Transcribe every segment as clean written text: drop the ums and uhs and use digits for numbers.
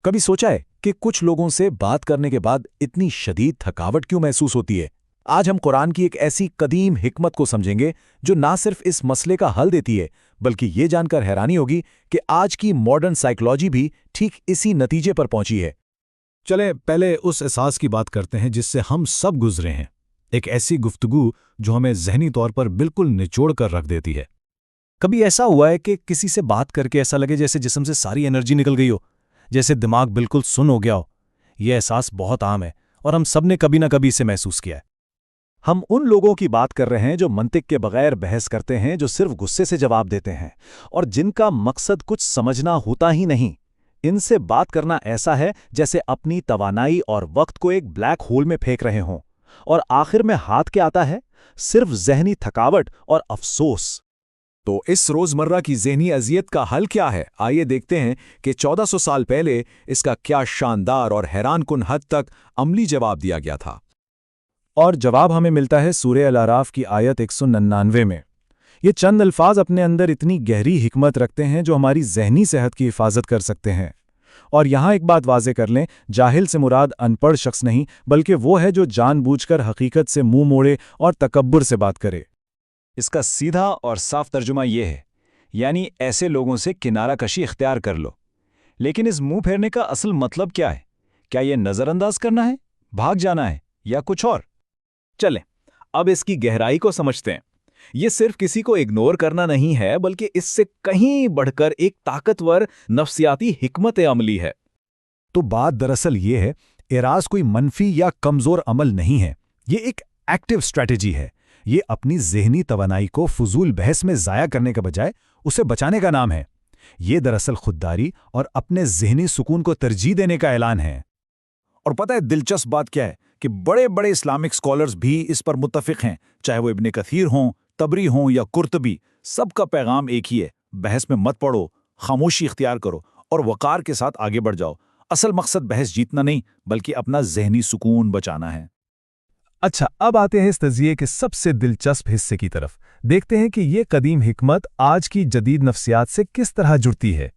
कभी सोचा है कि कुछ लोगों से बात करने के बाद इतनी शदीद थकावट क्यों महसूस होती है? आज हम कुरान की एक ऐसी कदीम हिकमत को समझेंगे जो ना सिर्फ इस मसले का हल देती है, बल्कि ये जानकर हैरानी होगी कि आज की मॉडर्न साइकोलॉजी भी ठीक इसी नतीजे पर पहुंची है। चलें पहले उस एहसास की बात करते हैं जिससे हम सब गुजरे हैं। एक ऐसी गुफ्तगू जो हमें ज़हनी तौर पर बिल्कुल निचोड़ कर रख देती है। कभी ऐसा हुआ है कि किसी से बात करके ऐसा लगे जैसे जिस्म से सारी एनर्जी निकल गई हो, जैसे दिमाग बिल्कुल सुन्न हो गया हो? यह एहसास बहुत आम है और हम सब ने कभी ना कभी इसे महसूस किया है। हम उन लोगों की बात कर रहे हैं जो मंतिक के बगैर बहस करते हैं, जो सिर्फ गुस्से से जवाब देते हैं और जिनका मकसद कुछ समझना होता ही नहीं। इनसे बात करना ऐसा है जैसे अपनी तवानाई और वक्त को एक ब्लैक होल में फेंक रहे हों, और आखिर में हाथ क्या आता है? सिर्फ ज़हनी थकावट और अफसोस। तो इस रोज़मर्रा की ज़हनी अज़ियत का हल क्या है? आइए देखते हैं कि 1400 साल पहले इसका क्या शानदार और हैरानकुन हद तक अमली जवाब दिया गया था। और जवाब हमें मिलता है सूरह अल-आराफ की आयत 199 में। ये चंद अल्फाज अपने अंदर इतनी गहरी हिकमत रखते हैं जो हमारी ज़हनी सेहत की हिफाजत कर सकते हैं। और यहाँ एक बात वाज़े कर लें, जाहिल से मुराद अनपढ़ शख्स नहीं, बल्कि वो है जो जानबूझकर हकीकत से मुंह मोड़े और तकब्बुर से बात करे। इसका सीधा और साफ तर्जुमा ये है, यानी ऐसे लोगों से किनारा कशी इख्तियार कर लो। लेकिन इस मुंह फेरने का असल मतलब क्या है? क्या ये नज़रअंदाज करना है, भाग जाना है, या कुछ और? चलें अब इसकी गहराई को समझते हैं। ये सिर्फ किसी को इग्नोर करना नहीं है, बल्कि इससे कहीं बढ़कर एक ताकतवर नफ्सियाती हिकमत अमली है। तो बात दरअसल ये है, एराज कोई मनफी या कमज़ोर अमल नहीं है, ये एक एक्टिव स्ट्रैटेजी है। ये अपनी ज़हनी तवानाई को फजूल बहस में ज़ाया करने के बजाय उसे बचाने का नाम है। ये दरअसल खुददारी और अपने ज़हनी सुकून को तरजीह देने का ऐलान है। और पता है दिलचस्प बात क्या है कि बड़े बड़े इस्लामिक स्कॉलर्स भी इस पर मुत्तफिक हैं, चाहे वो इब्न कसीर हों, तबरी हों या कुर्तबी। सबका पैगाम एक ही है, बहस में मत पड़ो, खामोशी इख्तियार करो और वक़ार के साथ आगे बढ़ जाओ। असल मकसद बहस जीतना नहीं, बल्कि अपना ज़हनी सुकून बचाना है। अच्छा, अब आते हैं इस तज़िये के सबसे दिलचस्प हिस्से की तरफ। देखते हैं कि ये कदीम हिकमत आज की जदीद नफ्सियात से किस तरह जुड़ती है।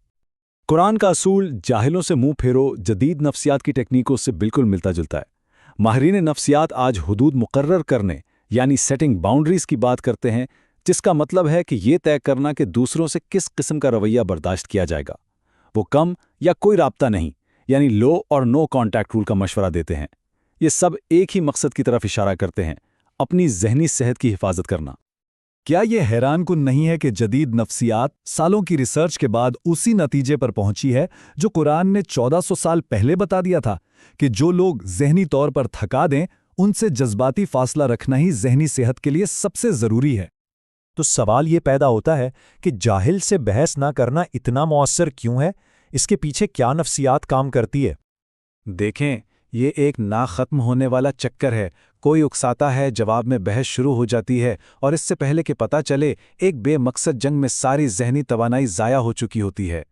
कुरान का असूल जाहिलों से मुंह फेरो जदीद नफ्सियात की टेक्निकों से बिल्कुल मिलता जुलता है। माहिरीन नफ्सियात आज हुदूद मुकर्रर करने यानी सेटिंग बाउंड्रीज की बात करते हैं, जिसका मतलब है कि ये तय करना कि दूसरों से किस किस्म का रवैया बर्दाश्त किया जाएगा। वो कम या कोई राब्ता नहीं, यानी लो और नो कॉन्टैक्ट रूल का मशवरा देते हैं। ये सब एक ही मकसद की तरफ इशारा करते हैं, अपनी ज़हनी सेहत की हिफाजत करना। क्या ये हैरानकुन नहीं है कि जदीद नफ्सियात सालों की रिसर्च के बाद उसी नतीजे पर पहुंची है जो कुरान ने 1400 साल पहले बता दिया था, कि जो लोग ज़हनी तौर पर थका दें, उनसे जज्बाती फासला रखना ही ज़हनी सेहत के लिए सबसे ज़रूरी है। तो सवाल ये पैदा होता है कि जाहिल से बहस ना करना इतना मौसर क्यों है? इसके पीछे क्या नफ्सियात काम करती है? देखें, ये एक ना ख़त्म होने वाला चक्कर है। कोई उकसाता है, जवाब में बहस शुरू हो जाती है, और इससे पहले कि पता चले एक बेमकसद जंग में सारी ज़हनी तवानाई ज़ाया हो चुकी होती है।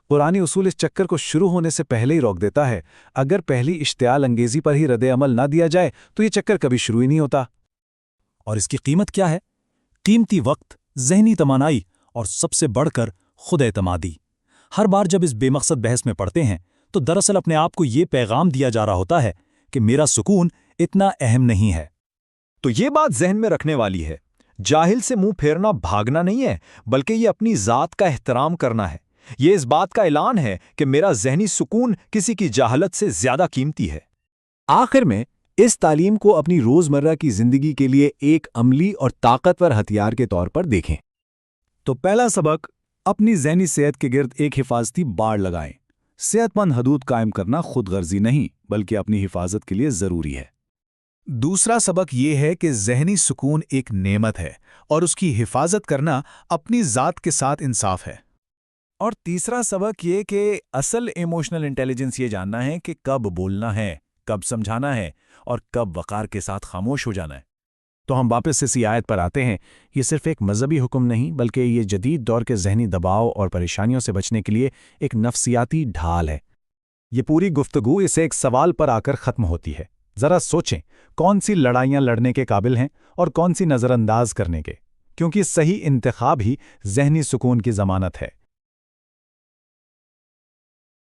कुरानी उसूल इस चक्कर को शुरू होने से पहले ही रोक देता है। अगर पहली इश्तियाल अंगेज़ी पर ही रद्द अमल ना दिया जाए तो ये चक्कर कभी शुरू ही नहीं होता। और इसकी कीमत क्या है? कीमती वक्त, ज़हनी तवानाई और सबसे बढ़कर खुद एतमादी। हर बार जब इस बेमकसद बहस में पड़ते हैं तो दरअसल अपने आप को ये पैगाम दिया जा रहा होता है कि मेरा सुकून इतना अहम नहीं है। तो ये बात जहन में रखने वाली है, जाहिल से मुंह फेरना भागना नहीं है, बल्कि ये अपनी ज़ात का एहतराम करना है। ये इस बात का ऐलान है कि मेरा ज़हनी सुकून किसी की जाहलत से ज़्यादा कीमती है। आखिर में इस तालीम को अपनी रोज़मर्रा की ज़िंदगी के लिए एक अमली और ताकतवर हथियार के तौर पर देखें। तो पहला सबक, अपनी ज़हनी सेहत के गिर्द एक हिफाजती बाड़ लगाएं। सेहतमंद हदूद कायम करना खुद गर्जी नहीं, बल्कि अपनी हिफाजत के लिए ज़रूरी है। दूसरा सबक ये है कि ज़हनी सुकून एक नेमत है और उसकी हिफाजत करना अपनी ज़ात के साथ इंसाफ है। और तीसरा सबक ये कि असल इमोशनल इंटेलिजेंस ये जानना है कि कब बोलना है, कब समझाना है और कब वक़ार के साथ खामोश हो जाना है। तो हम वापस इसी आयत पर आते हैं। ये सिर्फ एक मजहबी हुक्म नहीं, बल्कि ये जदीद दौर के ज़हनी दबाव और परेशानियों से बचने के लिए एक नफ्सियाती ढाल है। ये पूरी गुफ्तगू इसे एक सवाल पर आकर ख़त्म होती है। ज़रा सोचें, कौन सी लड़ाइयाँ लड़ने के काबिल हैं और कौन सी नज़रअंदाज करने के, क्योंकि सही इंतखाब ही ज़हनी सुकून की ज़मानत है।